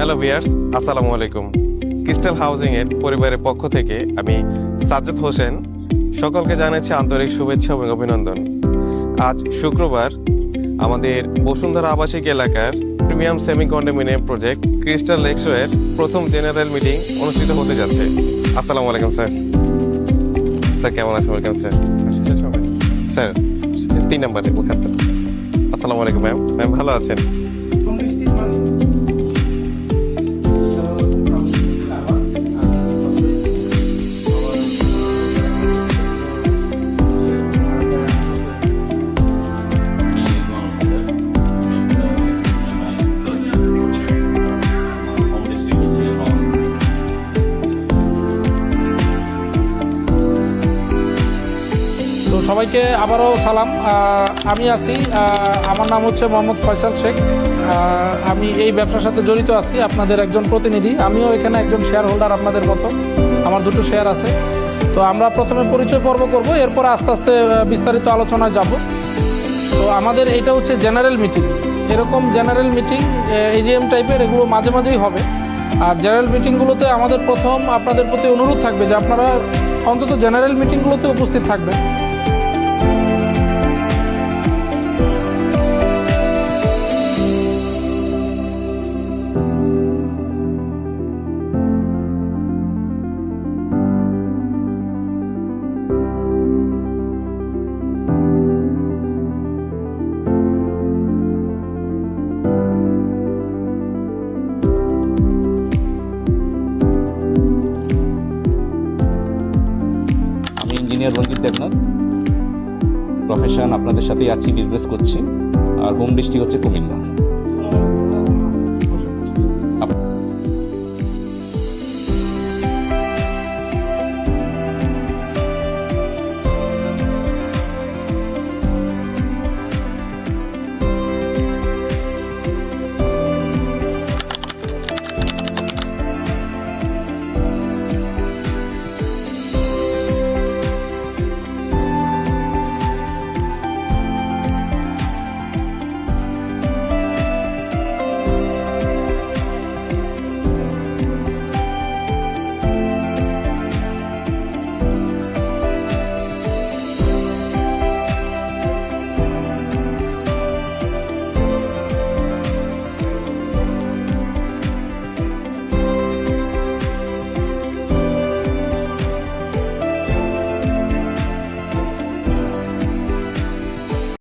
Hello viewers, আসসালামু আলাইকুম। Crystal housing এর পরিবারের পক্ষ থেকে আমি সাজ্জাদ হোসেন সকলকে জানাচ্ছি আন্তরিক শুভেচ্ছা এবং অভিনন্দন। আজ শুক্রবার আমাদের বসুন্ধরা আবাসিক এলাকার premium semi condominium project Crystal Lakeshore এর প্রথম জেনারেল মিটিং অনুষ্ঠিত হতে যাচ্ছে। আসসালামু আলাইকুম স্যার। স্যার কেমন আছেন? Welcome sir. স্যার 3 নম্বরে ওখানটা। আসসালামু আলাইকুম ম্যাম। ম্যাম ভালো আছেন? তো সবাইকে আবারও সালাম। আমি আছি, আমার নাম হচ্ছে মোহাম্মদ ফয়সাল শেখ। আমি এই ব্যবসার সাথে জড়িত আছি, আপনাদের একজন প্রতিনিধি। আমিও এখানে একজন শেয়ার হোল্ডার আপনাদের মতো, আমার 2টো শেয়ার আছে। তো আমরা প্রথমে পরিচয় পর্ব করব, এরপর আস্তে আস্তে বিস্তারিত আলোচনায় যাব। তো আমাদের এটা হচ্ছে জেনারেল মিটিং। এরকম জেনারেল মিটিং এজিএম টাইপের এগুলো মাঝে মাঝেই হবে। আর জেনারেল মিটিংগুলোতে আমাদের প্রথম আপনাদের প্রতি অনুরোধ থাকবে যে আপনারা অন্তত জেনারেল মিটিংগুলোতে উপস্থিত থাকবেন। ইঞ্জিনিয়ার রঞ্জিত দেবনাথ, প্রফেশন আপনাদের সাথেই আছি, বিজনেস করছি, আর হোম ডিস্ট্রিক্ট হচ্ছে কুমিল্লা।